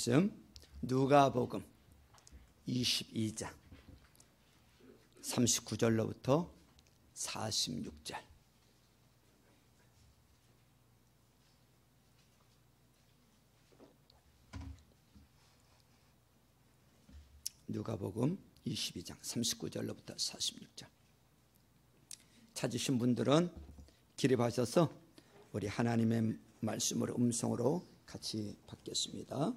말씀 누가복음 22장 39절로부터 46절. 누가복음 22장 39절로부터 46절. 찾으신 분들은 기립하셔서 우리 하나님의 말씀으로 음성으로 같이 받겠습니다.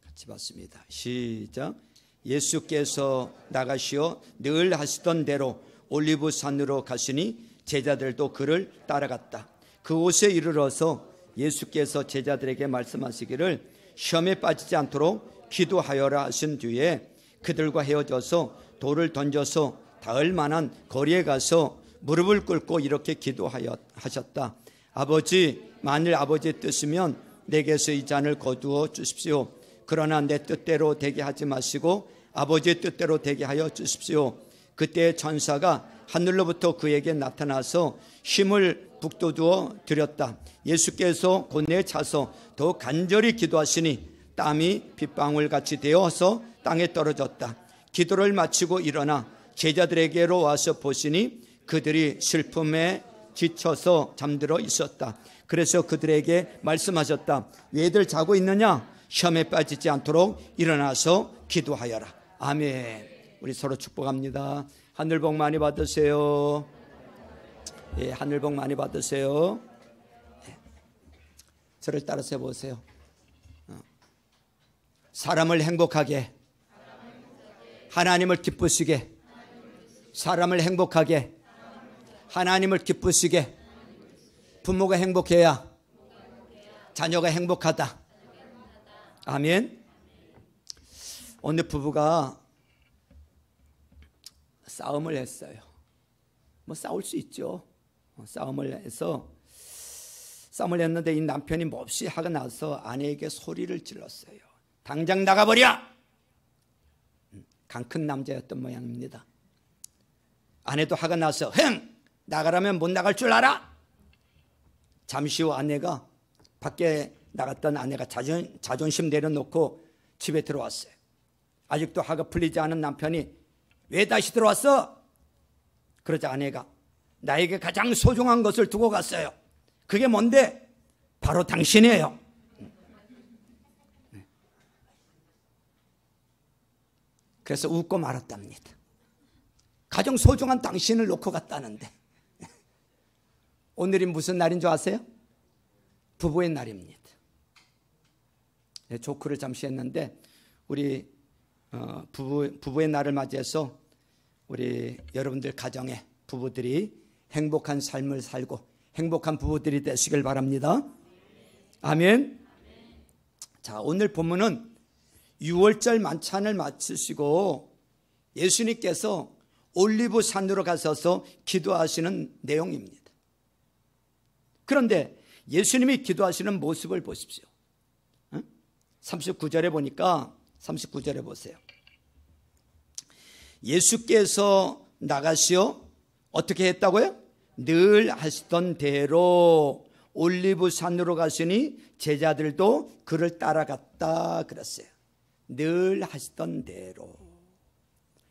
같이 받습니다. 시작. 예수께서 나가시어 늘 하시던 대로 올리브산으로 가시니 제자들도 그를 따라갔다. 그곳에 이르러서 예수께서 제자들에게 말씀하시기를 시험에 빠지지 않도록 기도하여라 하신 뒤에 그들과 헤어져서 돌을 던져서 닿을 만한 거리에 가서 무릎을 꿇고 이렇게 기도하셨다. 아버지, 만일 아버지의 뜻이면 내게서 이 잔을 거두어 주십시오. 그러나 내 뜻대로 되게 하지 마시고 아버지의 뜻대로 되게 하여 주십시오. 그때 천사가 하늘로부터 그에게 나타나서 힘을 북돋워 드렸다. 예수께서 곧내 차서 더 간절히 기도하시니 땀이 빗방울같이 되어서 땅에 떨어졌다. 기도를 마치고 일어나 제자들에게로 와서 보시니 그들이 슬픔에 지쳐서 잠들어 있었다. 그래서 그들에게 말씀하셨다. 왜들 자고 있느냐? 시험에 빠지지 않도록 일어나서 기도하여라. 아멘. 우리 서로 축복합니다. 하늘 복 많이 받으세요. 예, 하늘 복 많이 받으세요. 예. 저를 따라서 해보세요. 사람을 행복하게, 하나님을 기쁘시게, 사람을 행복하게, 하나님을 기쁘시게. 부모가 행복해야 자녀가 행복하다. 아멘. 어느 부부가 싸움을 했어요. 뭐 싸울 수 있죠. 싸움을 했는데 이 남편이 몹시 화가 나서 아내에게 소리를 질렀어요. 당장 나가버려! 강 큰 남자였던 모양입니다. 아내도 화가 나서 나가라면 못 나갈 줄 알아? 잠시 후 아내가 밖에 나갔던 아내가 자존심 내려놓고 집에 들어왔어요. 아직도 화가 풀리지 않은 남편이 왜 다시 들어왔어? 그러자 아내가 나에게 가장 소중한 것을 두고 갔어요. 그게 뭔데? 바로 당신이에요. 그래서 웃고 말았답니다. 가장 소중한 당신을 놓고 갔다는데. 오늘이 무슨 날인 줄 아세요? 부부의 날입니다. 조크를 잠시 했는데 우리 부부의 날을 맞이해서 우리 여러분들 가정에 부부들이 행복한 삶을 살고 행복한 부부들이 되시길 바랍니다. 아멘. 자, 오늘 본문은 6월절 만찬을 마치시고 예수님께서 올리브 산으로 가셔서 기도하시는 내용입니다. 그런데 예수님이 기도하시는 모습을 보십시오. 39절에 보니까 39절에 보세요. 예수께서 나가시어 어떻게 했다고요? 늘 하시던 대로 올리브 산으로 가시니 제자들도 그를 따라갔다 그랬어요. 늘 하시던 대로.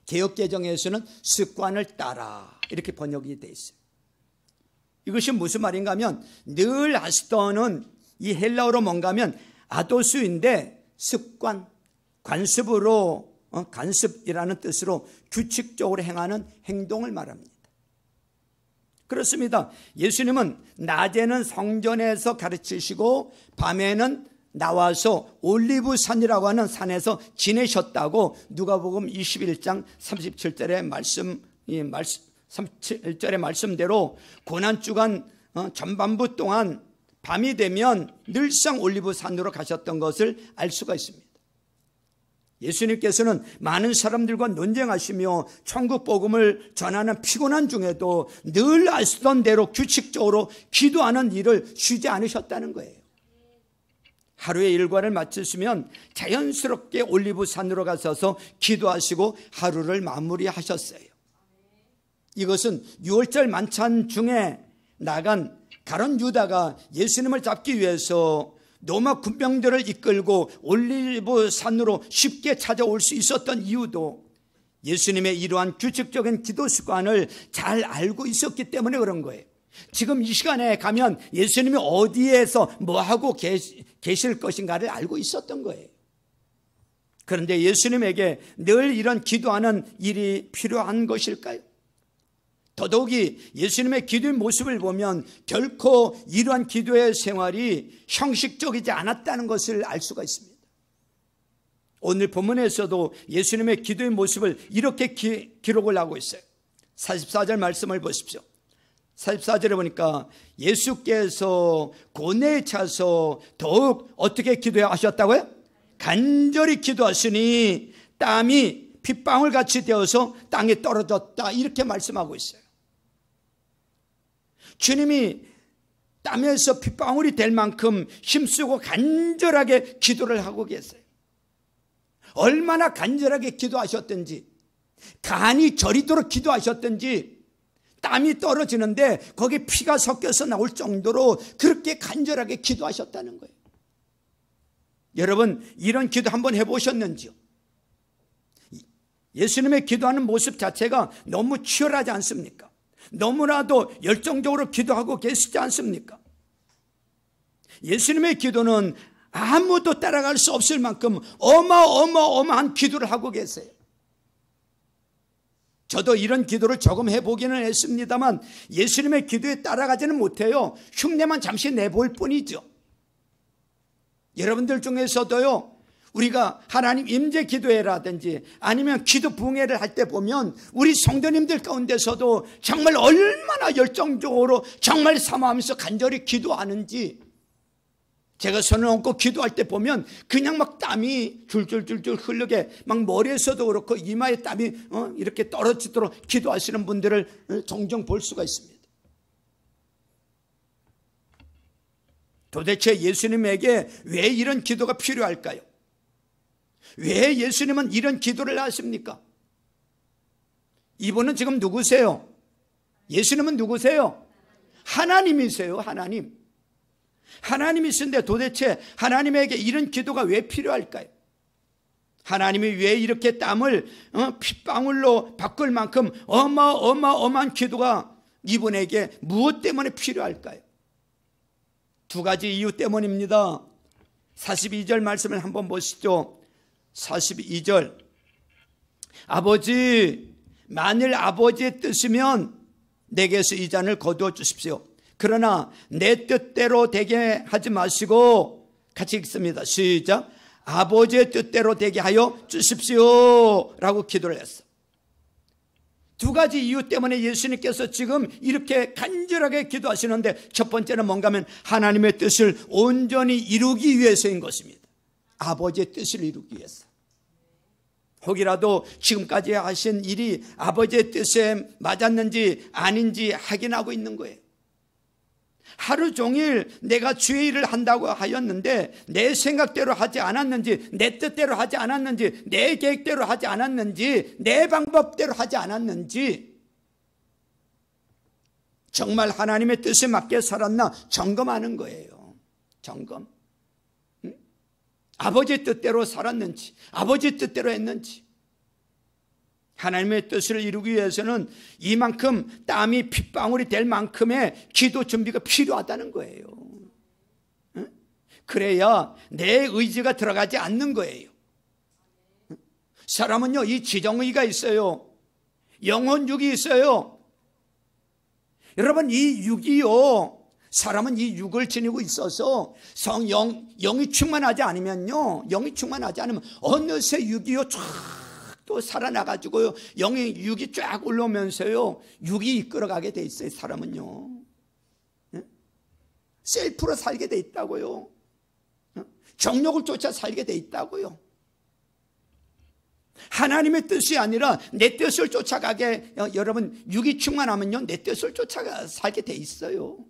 개역개정에서는 습관을 따라 이렇게 번역이 되어 있어요. 이것이 무슨 말인가 하면 늘 하시던은 이 헬라어로 뭔가 하면 아도수인데 습관, 관습으로 간습이라는 뜻으로 규칙적으로 행하는 행동을 말합니다. 그렇습니다. 예수님은 낮에는 성전에서 가르치시고 밤에는 나와서 올리브산이라고 하는 산에서 지내셨다고 누가복음 21장 37절의 37절의 말씀대로 고난주간 전반부 동안 밤이 되면 늘상 올리브산으로 가셨던 것을 알 수가 있습니다. 예수님께서는 많은 사람들과 논쟁하시며 천국 복음을 전하는 피곤한 중에도 늘 하시던 대로 규칙적으로 기도하는 일을 쉬지 않으셨다는 거예요. 하루의 일과를 마치시면 자연스럽게 올리브산으로 가셔서 기도하시고 하루를 마무리하셨어요. 이것은 6월절 만찬 중에 나간 가룟 유다가 예수님을 잡기 위해서 로마 군병들을 이끌고 올리브 산으로 쉽게 찾아올 수 있었던 이유도 예수님의 이러한 규칙적인 기도 습관을 잘 알고 있었기 때문에 그런 거예요. 지금 이 시간에 가면 예수님이 어디에서 뭐하고 계실 것인가를 알고 있었던 거예요. 그런데 예수님에게 늘 이런 기도하는 일이 필요한 것일까요? 더더욱이 예수님의 기도의 모습을 보면 결코 이러한 기도의 생활이 형식적이지 않았다는 것을 알 수가 있습니다. 오늘 본문에서도 예수님의 기도의 모습을 이렇게 기록을 하고 있어요. 44절 말씀을 보십시오. 44절에 보니까 예수께서 고뇌에 차서 더욱 어떻게 기도하셨다고요? 간절히 기도하시니 땀이 핏방울같이 되어서 땅에 떨어졌다, 이렇게 말씀하고 있어요. 주님이 땀에서 핏방울이 될 만큼 힘쓰고 간절하게 기도를 하고 계세요. 얼마나 간절하게 기도하셨든지, 간이 저리도록 기도하셨든지 땀이 떨어지는데 거기에 피가 섞여서 나올 정도로 그렇게 간절하게 기도하셨다는 거예요. 여러분, 이런 기도 한번 해보셨는지요? 예수님의 기도하는 모습 자체가 너무 치열하지 않습니까? 너무나도 열정적으로 기도하고 계시지 않습니까? 예수님의 기도는 아무도 따라갈 수 없을 만큼 어마어마한 기도를 하고 계세요. 저도 이런 기도를 조금 해보기는 했습니다만 예수님의 기도에 따라가지는 못해요. 흉내만 잠시 내볼 뿐이죠. 여러분들 중에서도요, 우리가 하나님 임재 기도회라든지 아니면 기도 부흥회를 할 때 보면 우리 성도님들 가운데서도 정말 얼마나 열정적으로 정말 사모하면서 간절히 기도하는지, 제가 손을 얹고 기도할 때 보면 그냥 막 땀이 줄줄줄줄 흐르게 막 머리에서도 그렇고 이마에 땀이 이렇게 떨어지도록 기도하시는 분들을 종종 볼 수가 있습니다. 도대체 예수님에게 왜 이런 기도가 필요할까요? 왜 예수님은 이런 기도를 하십니까? 이분은 지금 누구세요? 예수님은 누구세요? 하나님이세요. 하나님이신데 도대체 하나님에게 이런 기도가 왜 필요할까요? 하나님이 왜 이렇게 땀을 핏방울로 바꿀 만큼 어마어마한 기도가 이분에게 무엇 때문에 필요할까요? 두 가지 이유 때문입니다. 42절 말씀을 한번 보시죠. 42절, 아버지, 만일 아버지의 뜻이면 내게서 이 잔을 거두어 주십시오. 그러나 내 뜻대로 되게 하지 마시고, 같이 읽습니다. 시작. 아버지의 뜻대로 되게 하여 주십시오 라고 기도를 했어. 두 가지 이유 때문에 예수님께서 지금 이렇게 간절하게 기도하시는데, 첫 번째는 뭔가 하면 하나님의 뜻을 온전히 이루기 위해서인 것입니다. 아버지의 뜻을 이루기 위해서. 혹이라도 지금까지 하신 일이 아버지의 뜻에 맞았는지 아닌지 확인하고 있는 거예요. 하루 종일 내가 주의 일을 한다고 하였는데 내 생각대로 하지 않았는지, 내 뜻대로 하지 않았는지, 내 계획대로 하지 않았는지, 내 방법대로 하지 않았는지, 정말 하나님의 뜻에 맞게 살았나 점검하는 거예요. 점검. 아버지의 뜻대로 살았는지, 아버지의 뜻대로 했는지. 하나님의 뜻을 이루기 위해서는 이만큼 땀이 핏방울이 될 만큼의 기도 준비가 필요하다는 거예요. 그래야 내 의지가 들어가지 않는 거예요. 사람은요, 이 지정의가 있어요. 영혼육이 있어요. 여러분, 이 육이요, 사람은 이 육을 지니고 있어서 영이 충만하지 않으면요, 영이 충만하지 않으면 어느새 육이요 쫙 또 살아나가지고요, 영의 육이 쫙 올라오면서요, 육이 이끌어가게 돼 있어요. 사람은요, 셀프로 살게 돼 있다고요. 정욕을 쫓아 살게 돼 있다고요. 하나님의 뜻이 아니라 내 뜻을 쫓아가게, 여러분, 육이 충만하면요 내 뜻을 쫓아가 살게 돼 있어요.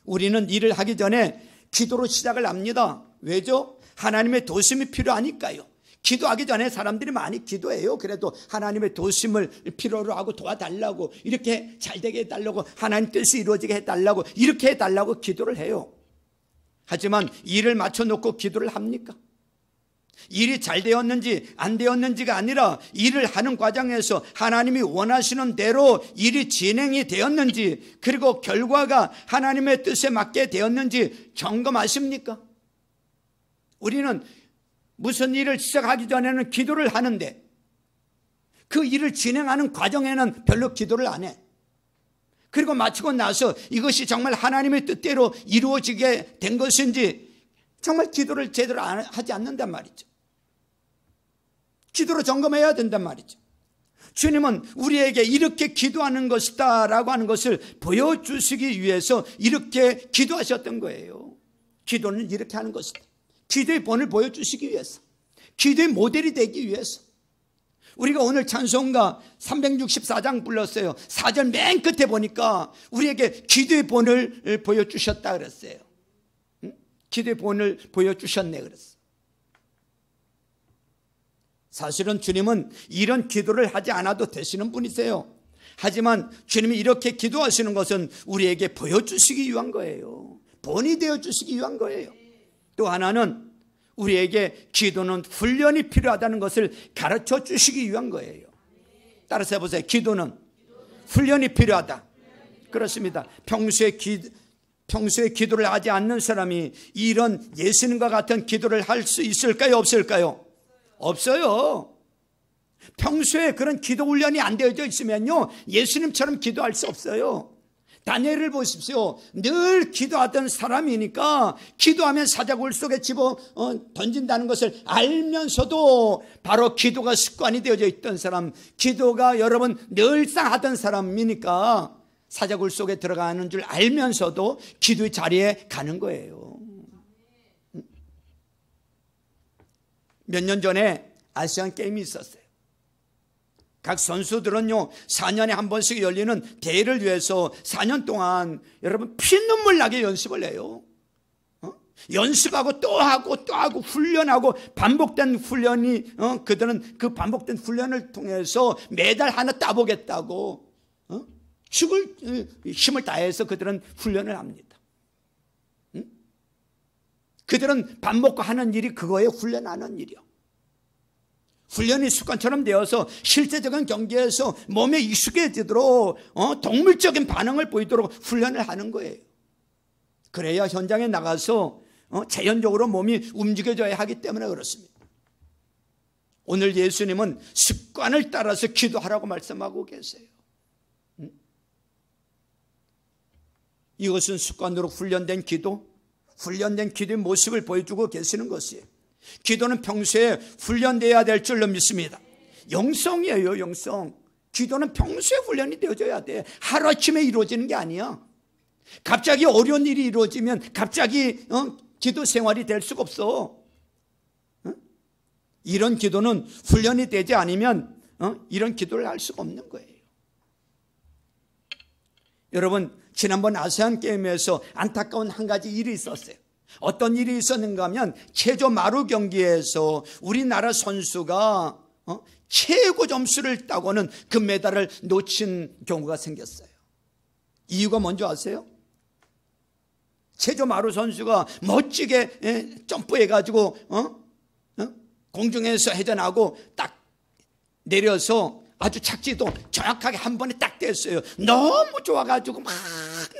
우리는 일을 하기 전에 기도로 시작을 합니다. 왜죠? 하나님의 도심이 필요하니까요. 기도하기 전에 사람들이 많이 기도해요. 그래도 하나님의 도심을 필요로 하고 도와달라고, 이렇게 잘 되게 해달라고, 하나님 뜻이 이루어지게 해달라고, 이렇게 해달라고 기도를 해요. 하지만 일을 맞춰놓고 기도를 합니까? 일이 잘 되었는지 안 되었는지가 아니라 일을 하는 과정에서 하나님이 원하시는 대로 일이 진행이 되었는지, 그리고 결과가 하나님의 뜻에 맞게 되었는지 점검하십니까? 우리는 무슨 일을 시작하기 전에는 기도를 하는데 그 일을 진행하는 과정에는 별로 기도를 안 해. 그리고 마치고 나서 이것이 정말 하나님의 뜻대로 이루어지게 된 것인지 정말 기도를 제대로 하지 않는단 말이죠. 기도로 점검해야 된단 말이죠. 주님은 우리에게 이렇게 기도하는 것이다 라고 하는 것을 보여주시기 위해서 이렇게 기도하셨던 거예요. 기도는 이렇게 하는 것이다. 기도의 본을 보여주시기 위해서, 기도의 모델이 되기 위해서. 우리가 오늘 찬송가 364장 불렀어요. 4절 맨 끝에 보니까 우리에게 기도의 본을 보여주셨다 그랬어요. 기도의 본을 보여주셨네 그랬어요. 사실은 주님은 이런 기도를 하지 않아도 되시는 분이세요. 하지만 주님이 이렇게 기도하시는 것은 우리에게 보여주시기 위한 거예요. 본이 되어주시기 위한 거예요. 또 하나는 우리에게 기도는 훈련이 필요하다는 것을 가르쳐 주시기 위한 거예요. 따라서 해보세요. 기도는 훈련이 필요하다. 그렇습니다. 평소에 기도를 하지 않는 사람이 이런 예수님과 같은 기도를 할 수 있을까요? 없을까요? 없어요. 평소에 그런 기도 훈련이 안 되어져 있으면요, 예수님처럼 기도할 수 없어요. 다니엘을 보십시오. 늘 기도하던 사람이니까 기도하면 사자굴 속에 집어 던진다는 것을 알면서도 바로 기도가 습관이 되어져 있던 사람, 기도가 여러분 늘상 하던 사람이니까 사자굴 속에 들어가는 줄 알면서도 기도의 자리에 가는 거예요. 몇 년 전에 아시안 게임이 있었어요. 각 선수들은요 4년에 한 번씩 열리는 대회를 위해서 4년 동안 여러분 피눈물 나게 연습을 해요. 연습하고 또 하고 또 하고 훈련하고 반복된 훈련이 그들은 그 반복된 훈련을 통해서 메달 하나 따보겠다고 죽을 힘을 다해서 그들은 훈련을 합니다. 그들은 밥 먹고 하는 일이 그거에 훈련하는 일이요. 훈련이 습관처럼 되어서 실제적인 경기에서 몸에 익숙해지도록 동물적인 반응을 보이도록 훈련을 하는 거예요. 그래야 현장에 나가서 자연적으로 몸이 움직여져야 하기 때문에 그렇습니다. 오늘 예수님은 습관을 따라서 기도하라고 말씀하고 계세요. 이것은 습관으로 훈련된 기도, 훈련된 기도의 모습을 보여주고 계시는 것이에요. 기도는 평소에 훈련되어야 될 줄로 믿습니다. 영성이에요, 영성. 기도는 평소에 훈련이 되어져야 돼. 하루아침에 이루어지는 게 아니야. 갑자기 어려운 일이 이루어지면 갑자기 기도 생활이 될 수가 없어. 이런 기도는 훈련이 되지 않으면 이런 기도를 할 수가 없는 거예요. 여러분, 지난번 아세안 게임에서 안타까운 한 가지 일이 있었어요. 어떤 일이 있었는가 하면 체조 마루 경기에서 우리나라 선수가 최고 점수를 따고는 금메달을 놓친 경우가 생겼어요. 이유가 뭔지 아세요? 체조 마루 선수가 멋지게 점프해가지고 공중에서 회전하고 딱 내려서 아주 착지도 정확하게 한 번에 딱 됐어요. 너무 좋아가지고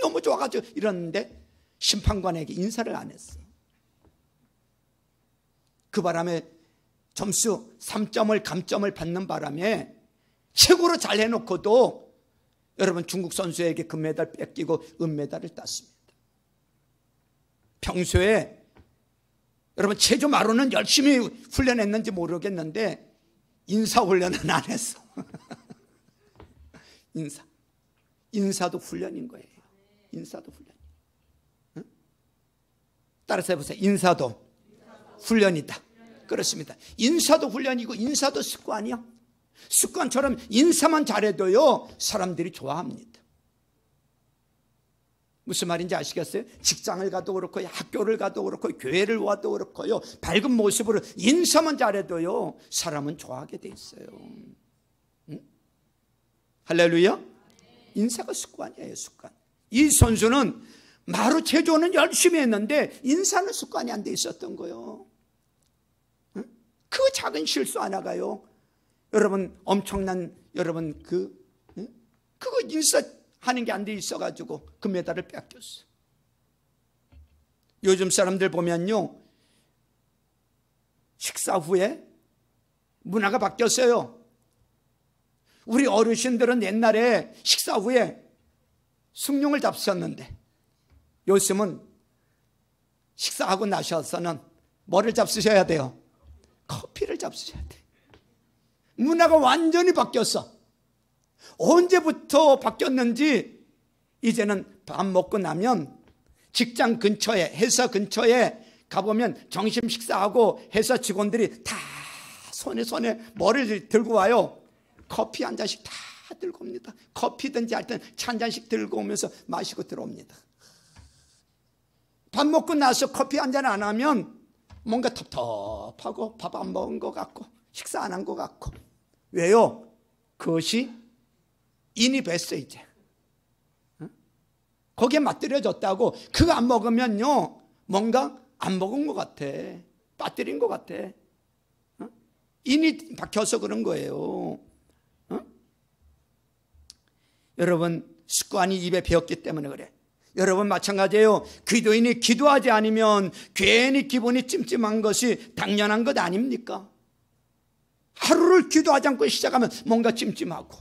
너무 좋아가지고 이러는데 심판관에게 인사를 안 했어. 그 바람에 점수 3점을 감점을 받는 바람에 최고로 잘 해놓고도 여러분 중국 선수에게 금메달 뺏기고 은메달을 땄습니다. 평소에 여러분 체조 마루는 열심히 훈련했는지 모르겠는데 인사훈련은 안 했어. 인사도 훈련인 거예요. 인사도 훈련. 따라서 해보세요. 인사도 훈련이다. 그렇습니다. 인사도 훈련이고 인사도 습관이야. 습관처럼 인사만 잘해도요 사람들이 좋아합니다. 무슨 말인지 아시겠어요? 직장을 가도 그렇고 학교를 가도 그렇고 교회를 와도 그렇고요, 밝은 모습으로 인사만 잘해도요 사람은 좋아하게 돼 있어요. 응? 할렐루야. 인사가 습관이에요, 습관. 이 선수는 마루 체조는 열심히 했는데 인사는 습관이 안 돼 있었던 거예요. 응? 그 작은 실수 하나가요 여러분 엄청난, 여러분 그거 인사하는 게 안 돼 있어가지고 금메달을 뺏겼어. 요즘 사람들 보면요 식사 후에 문화가 바뀌었어요. 우리 어르신들은 옛날에 식사 후에 숭늉을 잡수셨는데 요즘은 식사하고 나셔서는 뭐를 잡수셔야 돼요? 커피를 잡수셔야 돼요. 문화가 완전히 바뀌었어. 언제부터 바뀌었는지 이제는 밥 먹고 나면 직장 근처에, 회사 근처에 가보면 점심 식사하고 회사 직원들이 다 손에 뭐를 들고 와요? 커피 한 잔씩 다 들고 옵니다. 커피든지 하여튼 차 한 잔씩 들고 오면서 마시고 들어옵니다. 밥 먹고 나서 커피 한 잔 안 하면 뭔가 텁텁하고 밥 안 먹은 것 같고 식사 안 한 것 같고. 왜요? 그것이 인이 뱄어 이제. 거기에 맛들여졌다고. 그거 안 먹으면요 뭔가 안 먹은 것 같아, 빠뜨린 것 같아. 인이 박혀서 그런 거예요. 여러분 습관이 입에 배었기 때문에 그래. 여러분 마찬가지예요. 기도인이 기도하지 않으면 괜히 기분이 찜찜한 것이 당연한 것 아닙니까? 하루를 기도하지 않고 시작하면 뭔가 찜찜하고,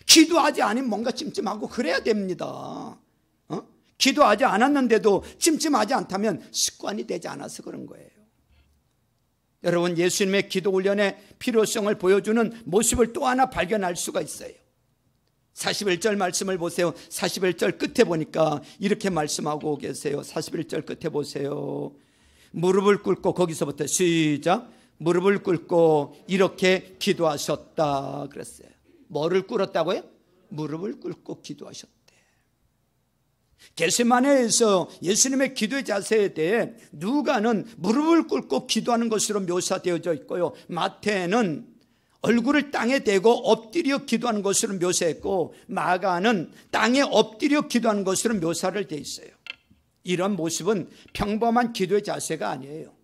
기도하지 않으면 뭔가 찜찜하고 그래야 됩니다. 기도하지 않았는데도 찜찜하지 않다면 습관이 되지 않아서 그런 거예요. 여러분 예수님의 기도 훈련의 필요성을 보여주는 모습을 또 하나 발견할 수가 있어요. 41절 말씀을 보세요. 41절 끝에 보니까 이렇게 말씀하고 계세요. 41절 끝에 보세요. 무릎을 꿇고, 거기서부터 시작. 무릎을 꿇고 이렇게 기도하셨다 그랬어요. 뭐를 꿇었다고요? 무릎을 꿇고 기도하셨대. 겟세마네에서 예수님의 기도의 자세에 대해 누가는 무릎을 꿇고 기도하는 것으로 묘사되어져 있고요, 마태는 얼굴을 땅에 대고 엎드려 기도하는 것으로 묘사했고, 마가는 땅에 엎드려 기도하는 것으로 묘사를 돼 있어요. 이런 모습은 평범한 기도의 자세가 아니에요.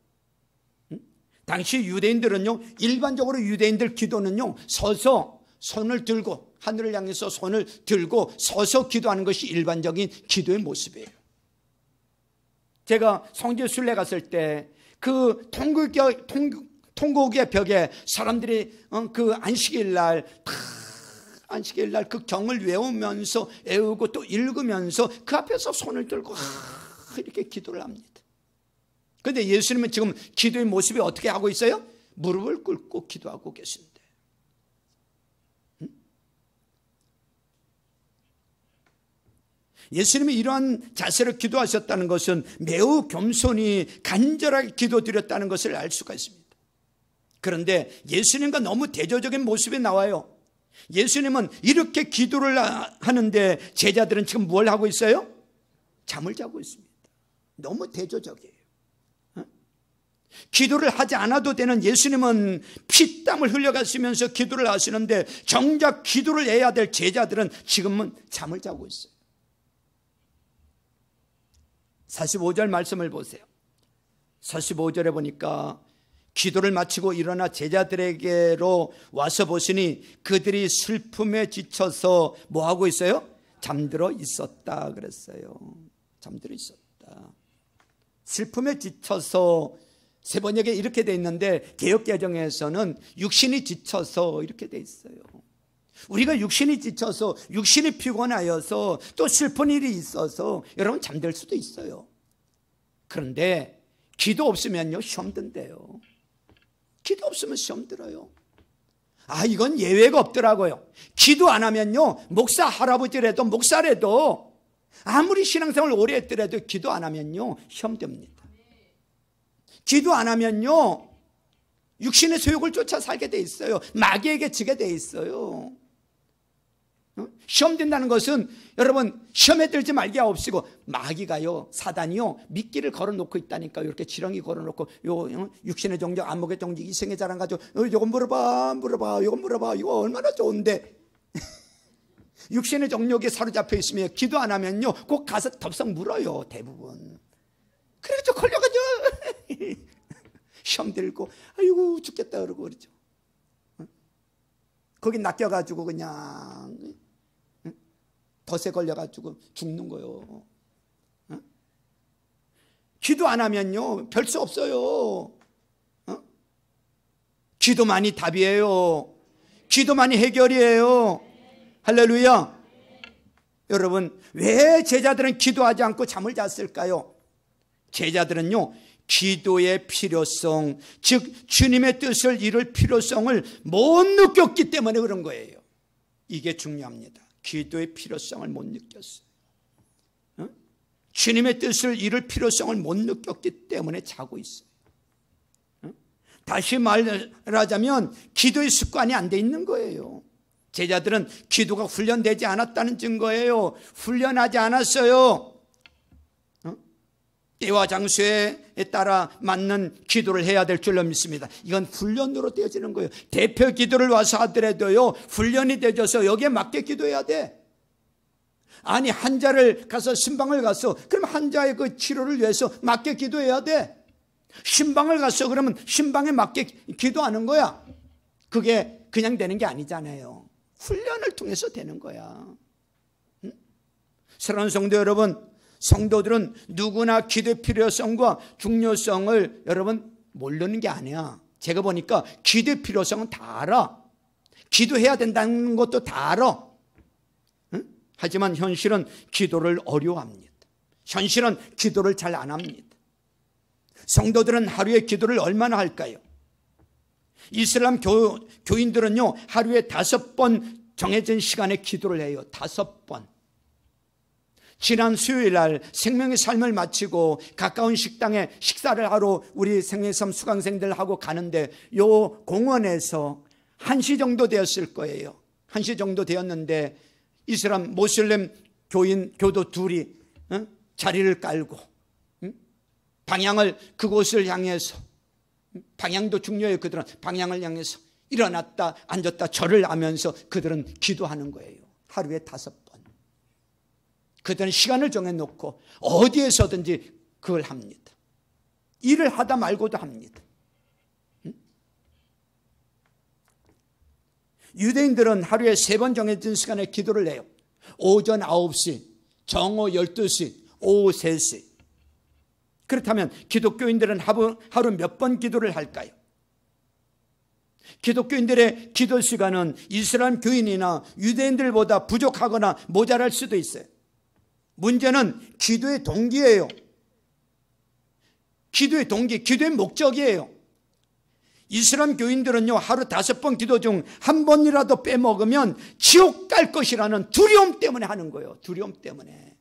당시 유대인들은요, 일반적으로 유대인들 기도는요 서서 손을 들고, 하늘을 향해서 손을 들고 서서 기도하는 것이 일반적인 기도의 모습이에요. 제가 성지 순례 갔을 때 그 통곡의 벽에 사람들이 그 안식일 날 그 경을 외우면서 애우고 또 읽으면서 그 앞에서 손을 들고 이렇게 기도를 합니다. 그런데 예수님은 지금 기도의 모습이 어떻게 하고 있어요? 무릎을 꿇고 기도하고 계신데. 예수님이 이러한 자세로 기도하셨다는 것은 매우 겸손히 간절하게 기도드렸다는 것을 알 수가 있습니다. 그런데 예수님과 너무 대조적인 모습이 나와요. 예수님은 이렇게 기도를 하는데 제자들은 지금 뭘 하고 있어요? 잠을 자고 있습니다. 너무 대조적이에요. 기도를 하지 않아도 되는 예수님은 피땀을 흘려가시면서 기도를 하시는데 정작 기도를 해야 될 제자들은 지금은 잠을 자고 있어요. 45절 말씀을 보세요. 45절에 보니까 기도를 마치고 일어나 제자들에게로 와서 보시니 그들이 슬픔에 지쳐서 뭐 하고 있어요? 잠들어 있었다 그랬어요. 잠들어 있었다. 슬픔에 지쳐서, 세 번역에 이렇게 돼 있는데 개역개정에서는 육신이 지쳐서 이렇게 돼 있어요. 우리가 육신이 지쳐서, 육신이 피곤하여서, 또 슬픈 일이 있어서 여러분 잠들 수도 있어요. 그런데 기도 없으면요 시험 든대요. 기도 없으면 시험 들어요. 이건 예외가 없더라고요. 기도 안 하면요, 목사 할아버지라도 목사라도 아무리 신앙생활 오래 했더라도 기도 안 하면요 시험 됩니다. 기도 안 하면요 육신의 소욕을 쫓아 살게 돼 있어요. 마귀에게 지게 돼 있어요. 시험 든다는 것은 여러분 시험에 들지 말게 없이고 마귀가요, 사단이요, 미끼를 걸어놓고 있다니까요. 이렇게 지렁이 걸어놓고 요 육신의 종족, 안목의 종족, 이생의 자랑 가지고 요거 물어봐 요거 물어봐, 이거 얼마나 좋은데 육신의 정욕에 사로잡혀 있으면 기도 안 하면요 꼭 가서 덥석 물어요. 대부분 그래서 걸려가지고 시험 들고 아이고 죽겠다 그러고 그러죠. 거기 낚여가지고 그냥 덫에 걸려가지고 죽는 거요. 기도 안 하면요 별 수 없어요. 기도만이 답이에요. 기도만이 해결이에요. 할렐루야. 여러분 왜 제자들은 기도하지 않고 잠을 잤을까요? 제자들은요 기도의 필요성, 즉 주님의 뜻을 이룰 필요성을 못 느꼈기 때문에 그런 거예요. 이게 중요합니다. 기도의 필요성을 못 느꼈어요. 주님의 뜻을 이룰 필요성을 못 느꼈기 때문에 자고 있어요. 다시 말하자면 기도의 습관이 안 돼 있는 거예요. 제자들은 기도가 훈련되지 않았다는 증거예요. 훈련하지 않았어요. 때와 장소에 따라 맞는 기도를 해야 될 줄로 믿습니다. 이건 훈련으로 되어지는 거예요. 대표 기도를 와서 하더라도요 훈련이 되어져서 여기에 맞게 기도해야 돼. 아니 환자를 가서 신방을 가서 그럼 환자의 그 치료를 위해서 맞게 기도해야 돼. 신방을 가서 그러면 신방에 맞게 기도하는 거야. 그게 그냥 되는 게 아니잖아요. 훈련을 통해서 되는 거야. 사랑하는 성도 여러분, 성도들은 누구나 기도의 필요성과 중요성을 여러분 모르는 게 아니야. 제가 보니까 기도의 필요성은 다 알아. 기도해야 된다는 것도 다 알아. 하지만 현실은 기도를 어려워합니다. 현실은 기도를 잘 안 합니다. 성도들은 하루에 기도를 얼마나 할까요? 이슬람 교인들은요 하루에 5번 정해진 시간에 기도를 해요. 5번. 지난 수요일 날 생명의 삶을 마치고 가까운 식당에 식사를 하러 우리 생명의 삶 수강생들하고 가는데 요 공원에서 1시 정도 되었을 거예요. 1시 정도 되었는데 이슬람 모슬렘 교도 둘이 자리를 깔고 방향을 그곳을 향해서, 방향도 중요해요. 그들은 방향을 향해서 일어났다 앉았다 절을 하면서 그들은 기도하는 거예요. 하루에 5번. 그들은 시간을 정해놓고 어디에서든지 그걸 합니다. 일을 하다 말고도 합니다. 유대인들은 하루에 3번 정해진 시간에 기도를 해요. 오전 9시, 정오 12시, 오후 3시. 그렇다면 기독교인들은 하루 몇 번 기도를 할까요? 기독교인들의 기도 시간은 이슬람 교인이나 유대인들보다 부족하거나 모자랄 수도 있어요. 문제는 기도의 동기예요. 기도의 동기, 기도의 목적이에요. 이슬람 교인들은요 하루 5번 기도 중 1번이라도 빼먹으면 지옥 갈 것이라는 두려움 때문에 하는 거예요. 두려움 때문에.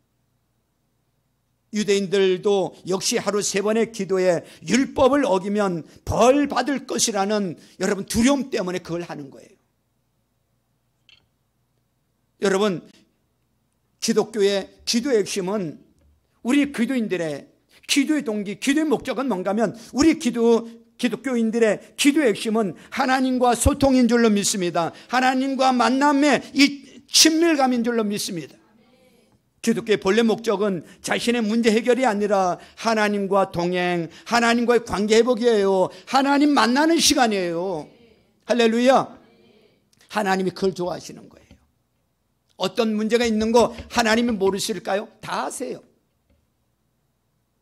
유대인들도 역시 하루 3번의 기도에 율법을 어기면 벌 받을 것이라는 여러분 두려움 때문에 그걸 하는 거예요. 여러분 기독교의 기도의 핵심은 우리 기도인들의 기도의 동기, 기도의 목적은 뭔가 하면 우리 기독교인들의 기도의 핵심은 하나님과 소통인 줄로 믿습니다. 하나님과 만남의 이 친밀감인 줄로 믿습니다. 기독교의 본래 목적은 자신의 문제 해결이 아니라 하나님과 동행, 하나님과의 관계 회복이에요. 하나님 만나는 시간이에요. 할렐루야. 하나님이 그걸 좋아하시는 거예요. 어떤 문제가 있는 거 하나님이 모르실까요? 다 아세요.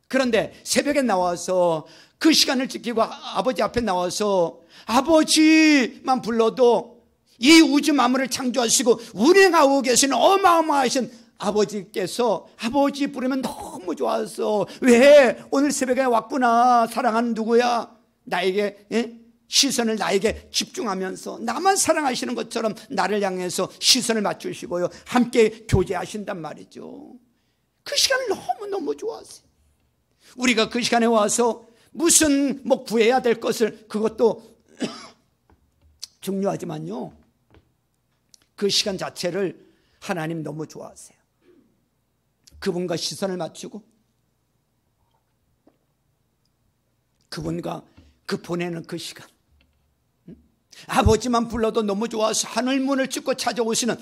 그런데 새벽에 나와서 그 시간을 지키고 아버지 앞에 나와서 아버지만 불러도 이 우주 만물을 창조하시고 운행하고 계시는 어마어마하신 아버지께서 아버지 부르면 너무 좋아서 왜 오늘 새벽에 왔구나 사랑하는 누구야 나에게 시선을 나에게 집중하면서 나만 사랑하시는 것처럼 나를 향해서 시선을 맞추시고요 함께 교제하신단 말이죠. 그 시간을 너무너무 좋아하세요. 우리가 그 시간에 와서 무슨 구해야 될 것을 그것도 중요하지만요 그 시간 자체를 하나님 너무 좋아하세요. 그분과 시선을 맞추고 그분과 보내는 그 시간, 아버지만 불러도 너무 좋아서 하늘문을 찍고 찾아오시는,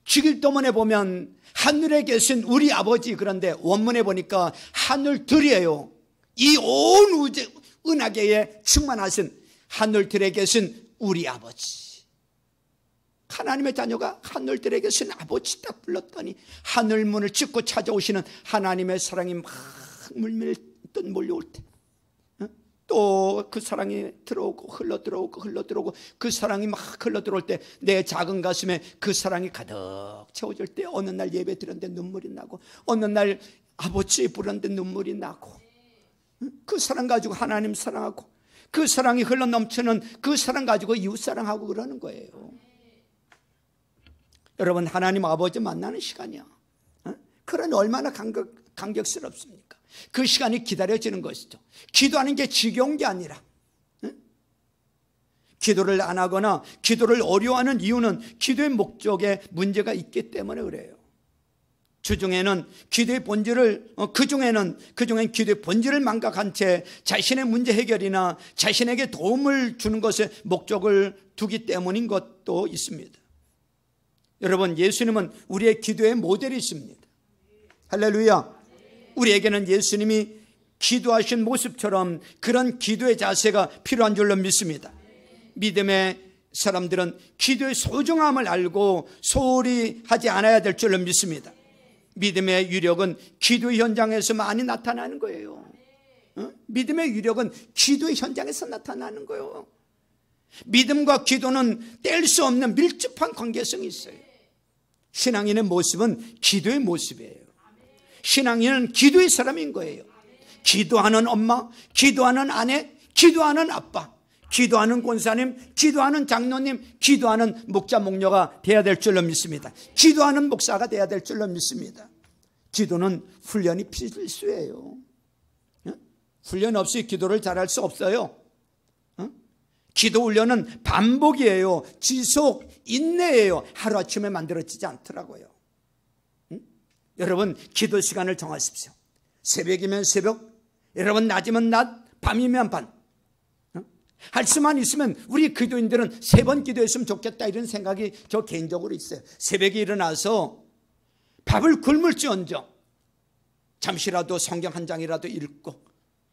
주길도문에 보면 하늘에 계신 우리 아버지, 그런데 원문에 보니까 하늘들이에요. 이 온 은하계에 충만하신 하늘들에 계신 우리 아버지, 하나님의 자녀가 하늘들에 계신 아버지 딱 불렀더니 하늘문을 찍고 찾아오시는 하나님의 사랑이 막 물밀듯 몰려올 때, 또 그 사랑이 들어오고 흘러들어오고 그 사랑이 막 흘러들어올 때 내 작은 가슴에 그 사랑이 가득 채워질 때, 어느 날 예배 드렸는데 눈물이 나고, 어느 날 아버지 부르는데 눈물이 나고, 그 사랑 가지고 하나님 사랑하고, 그 사랑이 흘러넘치는 그 사랑 가지고 이웃 사랑하고 그러는 거예요. 여러분, 하나님 아버지 만나는 시간이야. 그런 얼마나 감격스럽습니까? 그 시간이 기다려지는 것이죠. 기도하는 게 지겨운 게 아니라, 기도를 안 하거나 기도를 어려워하는 이유는 기도의 목적에 문제가 있기 때문에 그래요. 주중에는 기도의 본질을, 그중엔 기도의 본질을 망각한 채 자신의 문제 해결이나 자신에게 도움을 주는 것에 목적을 두기 때문인 것도 있습니다. 여러분, 예수님은 우리의 기도의 모델이십니다. 할렐루야. 우리에게는 예수님이 기도하신 모습처럼 그런 기도의 자세가 필요한 줄로 믿습니다. 믿음의 사람들은 기도의 소중함을 알고 소홀히 하지 않아야 될 줄로 믿습니다. 믿음의 유력은 기도의 현장에서 많이 나타나는 거예요. 믿음의 유력은 기도의 현장에서 나타나는 거예요. 믿음과 기도는 뗄 수 없는 밀접한 관계성이 있어요. 신앙인의 모습은 기도의 모습이에요. 신앙인은 기도의 사람인 거예요. 기도하는 엄마, 기도하는 아내, 기도하는 아빠, 기도하는 권사님, 기도하는 장로님, 기도하는 목자 목녀가 돼야 될 줄로 믿습니다. 기도하는 목사가 돼야 될 줄로 믿습니다. 기도는 훈련이 필수예요. 훈련 없이 기도를 잘할 수 없어요. 기도 훈련은 반복이에요. 지속, 인내예요. 하루아침에 만들어지지 않더라고요. 여러분, 기도 시간을 정하십시오. 새벽이면 새벽, 여러분 낮이면 낮, 밤이면 밤. 할 수만 있으면 우리 기도인들은 3번 기도했으면 좋겠다, 이런 생각이 저 개인적으로 있어요. 새벽에 일어나서 밥을 굶을지언정 잠시라도 성경 한 장이라도 읽고,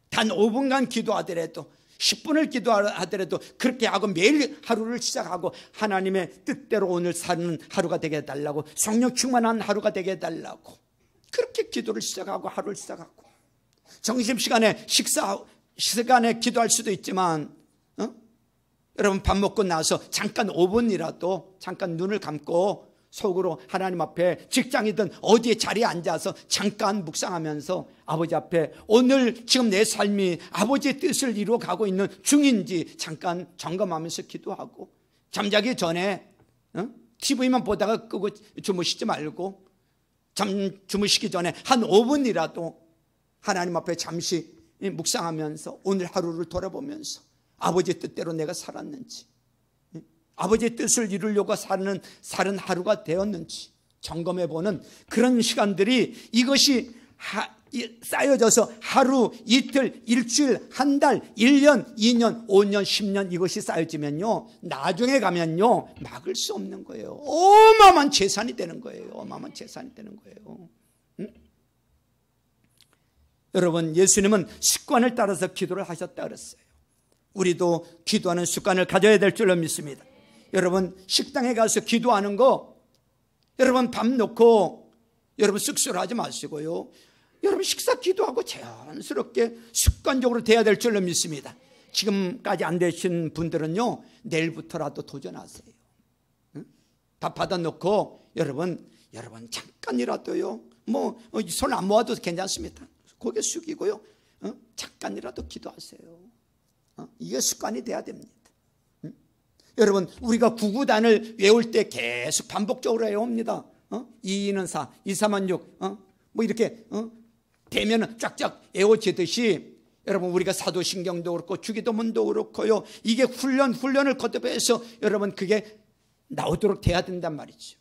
단 5분간 기도하더라도 10분을 기도하더라도 그렇게 하고 매일 하루를 시작하고 하나님의 뜻대로 오늘 사는 하루가 되게 해달라고, 성령 충만한 하루가 되게 해달라고, 그렇게 기도를 시작하고 하루를 시작하고, 점심시간에 시간에 기도할 수도 있지만, 여러분 밥 먹고 나서 잠깐 5분이라도 잠깐 눈을 감고 속으로 하나님 앞에, 직장이든 어디에 자리에 앉아서 잠깐 묵상하면서 아버지 앞에 오늘 지금 내 삶이 아버지의 뜻을 이루어 가고 있는 중인지 잠깐 점검하면서 기도하고, 잠자기 전에 TV만 보다가 끄고 주무시지 말고 주무시기 전에 한 5분이라도 하나님 앞에 잠시 묵상하면서 오늘 하루를 돌아보면서 아버지의 뜻대로 내가 살았는지, 아버지의 뜻을 이루려고 사는 하루가 되었는지 점검해보는 그런 시간들이, 이것이 쌓여져서 하루, 이틀, 일주일, 한 달, 1년, 2년, 5년, 10년 이것이 쌓여지면요, 나중에 가면요 막을 수 없는 거예요. 어마어마한 재산이 되는 거예요. 어마어마한 재산이 되는 거예요. 여러분, 예수님은 습관을 따라서 기도를 하셨다 그랬어요. 우리도 기도하는 습관을 가져야 될 줄로 믿습니다. 여러분, 식당에 가서 기도하는 거, 여러분 밥 놓고 여러분 쑥스러워하지 마시고요, 여러분 식사 기도하고 자연스럽게 습관적으로 돼야 될 줄로 믿습니다. 지금까지 안 되신 분들은요, 내일부터라도 도전하세요. 밥 받아 놓고 여러분 잠깐이라도요, 손 안 모아도 괜찮습니다. 고개 숙이고요, 잠깐이라도 기도하세요. 이게 습관이 돼야 됩니다. 여러분, 우리가 구구단을 외울 때 계속 반복적으로 외웁니다. 2는 4, 2, 3은 6, 이렇게 되면은 쫙쫙 외워지듯이, 여러분 우리가 사도신경도 그렇고 주기도문도 그렇고요, 이게 훈련을 거듭해서 여러분 그게 나오도록 돼야 된단 말이죠.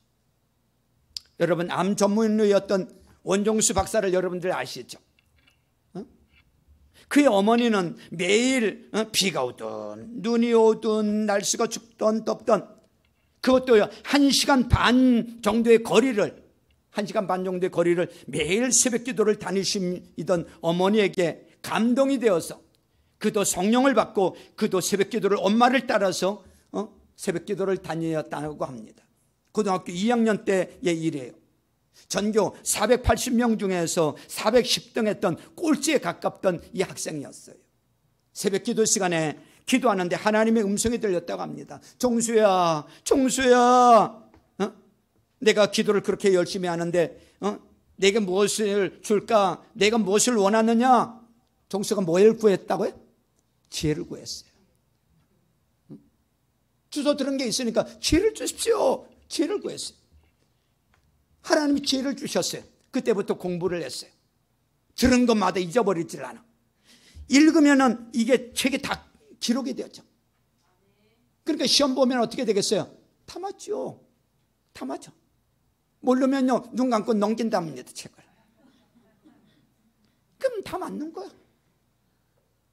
여러분 암 전문의였던 원종수 박사를 여러분들 아시죠? 그의 어머니는 매일 비가 오든 눈이 오든 날씨가 춥든 덥든 그것도 1시간 반 정도의 거리를 1시간 반 정도의 거리를 매일 새벽 기도를 다니시던 어머니에게 감동이 되어서 그도 성령을 받고 그도 새벽 기도를 엄마를 따라서 새벽 기도를 다녔다고 합니다. 고등학교 2학년 때의 일이에요. 전교 480명 중에서 410등 했던 꼴찌에 가깝던 이 학생이었어요. 새벽 기도 시간에 기도하는데 하나님의 음성이 들렸다고 합니다. 종수야, 종수야, 내가 기도를 그렇게 열심히 하는데 내게 무엇을 줄까? 내가 무엇을 원하느냐? 종수가 뭘 구했다고요? 지혜를 구했어요. 주소 들은 게 있으니까 지혜를 주십시오. 지혜를 구했어요. 하나님이 지혜를 주셨어요. 그때부터 공부를 했어요. 들은 것마다 잊어버리질 않아. 읽으면은 이게 책에 다 기록이 되었죠. 그러니까 시험 보면 어떻게 되겠어요? 다 맞죠. 다 맞죠. 모르면요 눈 감고 넘긴답니다, 책을. 그럼 다 맞는 거야.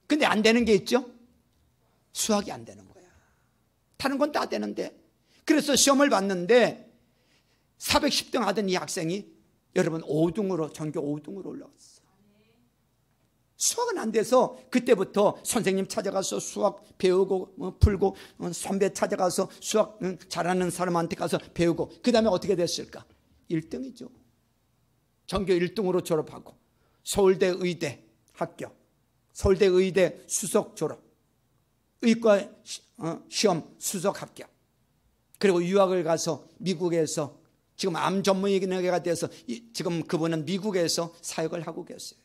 근데 안 되는 게 있죠. 수학이 안 되는 거야. 다른 건 다 되는데. 그래서 시험을 봤는데 410등 하던 이 학생이 여러분 5등으로 전교 5등으로 올라왔어. 수학은 안 돼서 그때부터 선생님 찾아가서 수학 배우고 풀고 선배 찾아가서 수학 잘하는 사람한테 가서 배우고 그 다음에 어떻게 됐을까? 1등이죠. 전교 1등으로 졸업하고 서울대 의대 합격, 서울대 의대 수석 졸업, 의과 시험 수석 합격, 그리고 유학을 가서 미국에서 지금 암 전문의가 돼서 지금 그분은 미국에서 사역을 하고 계세요.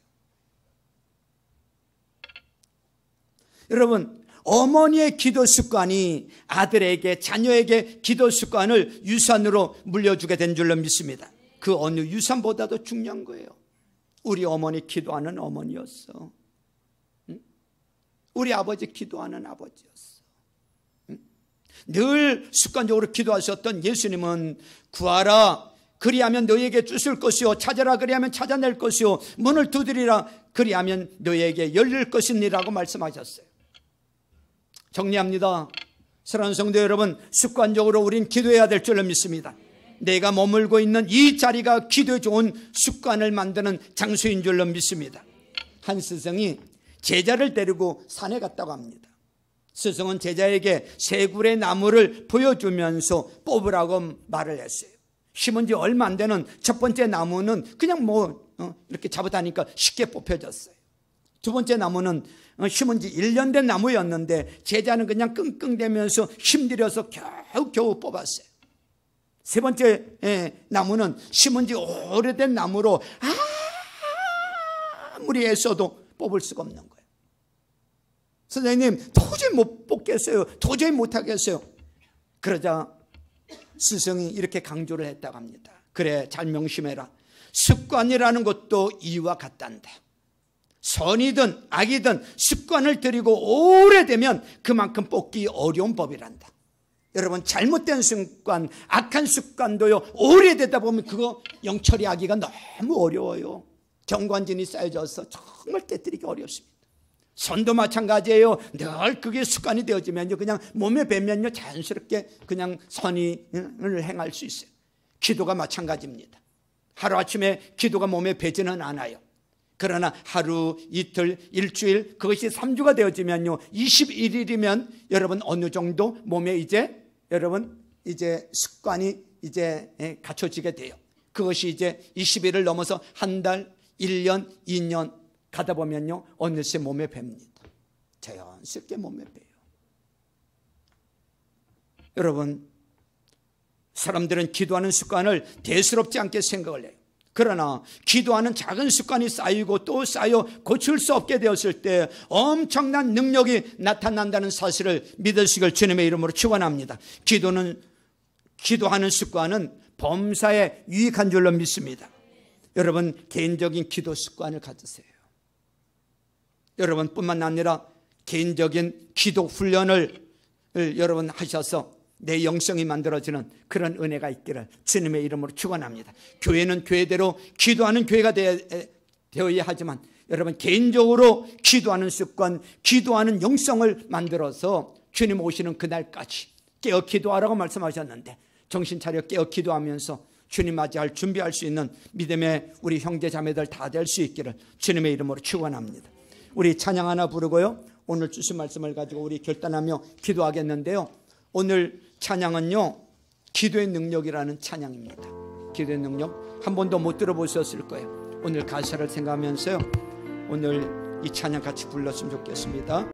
여러분, 어머니의 기도 습관이 아들에게, 자녀에게 기도 습관을 유산으로 물려주게 된 줄로 믿습니다. 그 어느 유산보다도 중요한 거예요. 우리 어머니 기도하는 어머니였어. 우리 아버지 기도하는 아버지였어. 늘 습관적으로 기도하셨던 예수님은 구하라 그리하면 너희에게 주실 것이요 찾아라 그리하면 찾아낼 것이요 문을 두드리라 그리하면 너희에게 열릴 것이니라고 말씀하셨어요. 정리합니다. 사랑하는 성도 여러분, 습관적으로 우린 기도해야 될 줄로 믿습니다. 내가 머물고 있는 이 자리가 기도에 좋은 습관을 만드는 장소인 줄로 믿습니다. 한 스승이 제자를 데리고 산에 갔다고 합니다. 스승은 제자에게 세 굴의 나무를 보여주면서 뽑으라고 말을 했어요. 심은 지 얼마 안 되는 첫 번째 나무는 그냥 이렇게 잡아다니까 쉽게 뽑혀졌어요. 두 번째 나무는 심은 지 1년 된 나무였는데 제자는 그냥 끙끙대면서 힘들여서 겨우 뽑았어요. 세 번째 나무는 심은 지 오래된 나무로 아무리 애써도 뽑을 수가 없는 거예요. 선생님 도저히 못 뽑겠어요. 도저히 못하겠어요. 그러자 스승이 이렇게 강조를 했다고 합니다. 그래, 잘 명심해라. 습관이라는 것도 이와 같단다. 선이든 악이든 습관을 들이고 오래되면 그만큼 뽑기 어려운 법이란다. 여러분, 잘못된 습관, 악한 습관도요 오래되다 보면 그거 영처리 하기가 너무 어려워요. 경관진이 쌓여져서 정말 깨뜨리기 어렵습니다. 선도 마찬가지예요. 늘 그게 습관이 되어지면요 그냥 몸에 배면요 자연스럽게 그냥 선을 행할 수 있어요. 기도가 마찬가지입니다. 하루아침에 기도가 몸에 배지는 않아요. 그러나 하루, 이틀, 일주일, 그것이 3주가 되어지면요 21일이면 여러분 어느 정도 몸에 이제 습관이 이제 갖춰지게 돼요. 그것이 이제 20일을 넘어서 한 달, 1년, 2년 가다 보면요 어느새 몸에 뵙니다. 자연스럽게 몸에 뵈요. 여러분, 사람들은 기도하는 습관을 대수롭지 않게 생각을 해요. 그러나 기도하는 작은 습관이 쌓이고 또 쌓여 고칠 수 없게 되었을 때 엄청난 능력이 나타난다는 사실을 믿으시길 주님의 이름으로 축원합니다. 기도하는 습관은 범사에 유익한 줄로 믿습니다. 여러분, 개인적인 기도 습관을 가지세요. 여러분뿐만 아니라 개인적인 기도 훈련을 여러분 하셔서 내 영성이 만들어지는 그런 은혜가 있기를 주님의 이름으로 축원합니다. 교회는 교회대로 기도하는 교회가 되어야 하지만 여러분 개인적으로 기도하는 습관, 기도하는 영성을 만들어서 주님 오시는 그날까지 깨어 기도하라고 말씀하셨는데 정신 차려 깨어 기도하면서 주님 맞이할 준비할 수 있는 믿음의 우리 형제 자매들 다 될 수 있기를 주님의 이름으로 축원합니다. 우리 찬양 하나 부르고요, 오늘 주신 말씀을 가지고 우리 결단하며 기도하겠는데요. 오늘 찬양은요, 기도의 능력이라는 찬양입니다. 기도의 능력 한 번도 못 들어보셨을 거예요. 오늘 가사를 생각하면서요, 오늘 이 찬양 같이 불렀으면 좋겠습니다.